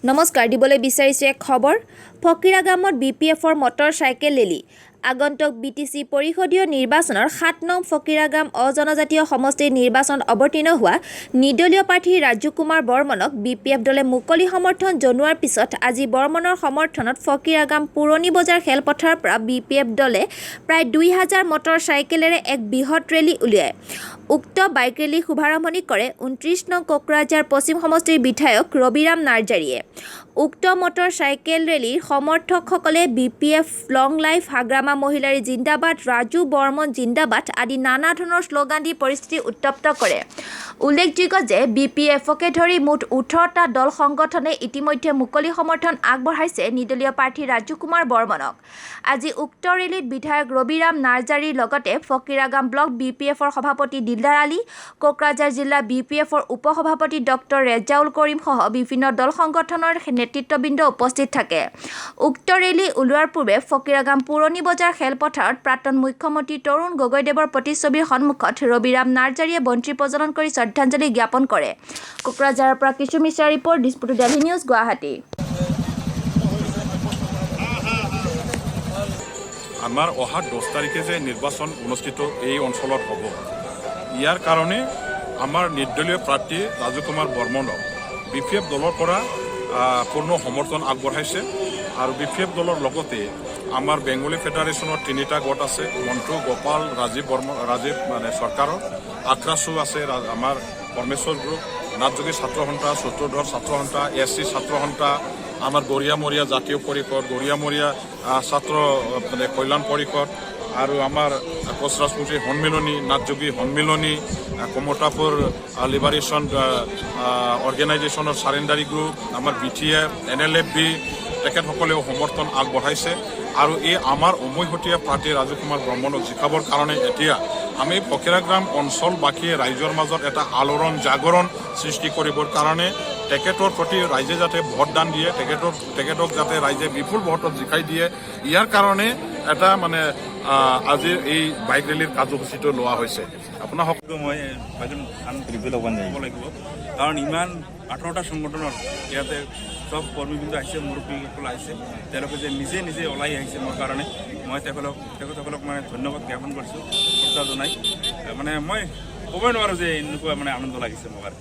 নমস্কাৰ দিবলৈ বিচাৰিছোঁ এক খবৰ ফকিৰাগামত BPFৰ মটৰ চাইকেল ৰেলী আগন্তুক BTC পৰিষদীয় নিৰ্বাচনৰ ৭ নং ফকিৰাগাম অজনজাতীয় সমষ্টিৰ নিৰ্বাচনত অৱতীৰ্ণ হোৱা নিৰ্দলীয় প্ৰাৰ্থী ৰাজু কুমাৰ বৰ্মনক BPF দলে মুকলি সমৰ্থন জনোৱাৰ পিছত আজি বৰ্মনৰ সমৰ্থনত ফকিৰাগাম পুৰণি বজাৰ খেলপথাৰৰ পৰা BPF দলে প্ৰায় ২০০০ মটৰ চাইকেলেৰে এক বৃহৎ ৰেলী উলিয়ায়। উক্ত বাইক ৰেলী শুভাৰম্ভণি কৰে ২৯ নং কোকৰাঝাৰ পশ্চিম সমষ্টিৰ বিধায়ক ৰবিৰাম নাৰ্জাৰীয়ে। উক্ত মটৰ চাইকেল ৰেলীৰ সমৰ্থকসকলে BPF লং লাইফ হাগ্ৰামা মহিলাৰী জিন্দাবাদ ৰাজু বৰ্মন জিন্দাবাদ আদি নানা ধৰণৰ শ্লোগান দি পৰিস্থিতি উত্তপ্ত কৰে। উল্লেখযোগ্য যে BPFকে ধৰি মুঠ ১৮টা দল সংগঠনে ইতিমধ্যে মুকলি সমৰ্থন আগবঢ়াইছে নিৰ্দলীয় প্ৰাৰ্থী ৰাজু কুমাৰ বৰ্মনক। আজি উক্ত ৰেলীত বিধায়ক ৰবিৰাম নাৰ্জাৰীৰ লগতে ফকিৰাগাম ব্লক BPFৰ সভাপতি দিলদাৰ আলী, কোকৰাঝাৰ জিলা BPFৰ উপসভাপতি ডক্টৰ ৰেজাউল কৰিম সহ বিভিন্ন দল সংগঠনৰ নেতৃত্ববৃন্দ উপস্থিত থাকে। উক্ত ৰেলী ওলোৱাৰ পূৰ্বে ফকিৰাগাম পুৰণি বজাৰ খেলপথাৰত প্ৰাক্তন মুখ্যমন্ত্ৰী তৰুণ গগৈদেৱৰ প্ৰতিচ্ছবিৰ সন্মুখত ৰবিৰাম নাৰ্জাৰীয়ে বন্তি প্ৰজ্বলন কৰি শ্ৰদ্ধাঞ্জলি জ্ঞাপন কৰে। কোকৰাঝাৰৰ পৰা কিশোৰ মিশ্ৰাৰ report, Dispur daily news, Guwahati. আমাৰ অহা 10 তাৰিখে যে নিৰ্বাচন অনুষ্ঠিত এই অঞ্চলত হ'ব, ইয়াৰ কাৰণে আমাৰ নিৰ্দলীয় প্ৰাৰ্থী ৰাজু কুমাৰ বৰ্মনক BPF দলৰ পৰা পূৰ্ণ সমৰ্থন আগবঢ়াইছে। আৰু BPF দলৰ লগতে আমাৰ বেংগলী ফেডাৰেশ্যনৰ 3টা গোট আছে, মন্টু, গোপাল, ৰাজীৱ মানে চৰকাৰৰ, আক্ৰাছু আছে, আমাৰ পৰমেশ্বৰ গ্ৰুপ, নাথযোগী ছাত্ৰ সন্থা, চতুৰ্ধৰ ছাত্ৰ সন্থা, SC ছাত্ৰ সন্থা, আমাৰ গৰিয়ামৰীয়া জাতীয় পৰিষদ, গৰিয়ামৰীয়া ছাত্ৰ মানে কল্যাণ পৰিষদ, আৰু আমাৰ কোচ ৰাজপুতী সন্মিলনী, নাথযোগী সন্মিলনী, কমতাপুৰ লিবাৰেশ্যন অৰ্গেনাইজেশ্যনৰ চাৰেণ্ডাৰী গ্ৰুপ, আমাৰ BTF, NLFB তেখেতসকলেও সমৰ্থন আগবঢ়াইছে। আৰু এই আমাৰ উমৈহতীয়া প্ৰাৰ্থী ৰাজু কুমাৰ বৰ্মনক জিকাবৰ কাৰণে এতিয়া আমি ফকিৰাগাম অঞ্চলবাসীয়ে ৰাইজৰ মাজত এটা আলোড়ন জাগৰণ সৃষ্টি কৰিবৰ কাৰণে তেখেতৰ প্ৰতি ৰাইজে যাতে ভোটদান দিয়ে, তেখেতক যাতে ৰাইজে বিপুল ভোটত জিকাই দিয়ে, ইয়াৰ কাৰণে এটা মানে আজিৰ এই বাইক ৰেলীৰ কাৰ্যসূচীটো লোৱা হৈছে। আপোনাৰ সকলো মই ল'ব লাগিব, কাৰণ ইমান 18টা সংগঠনৰ ইয়াতে চব কৰ্মীবৃন্দ আহিছে, মুৰব্বীসকল আহিছে, তেওঁলোকে যে নিজে ওলাই আহিছে মোৰ কাৰণে, মই তেখেতসকলক মানে ধন্যবাদ জ্ঞাপন কৰিছোঁ, শ্ৰদ্ধা জনাই। মানে মই ক'বই নোৱাৰোঁ যে এনেকুৱা মানে আনন্দ লাগিছে মোৰ।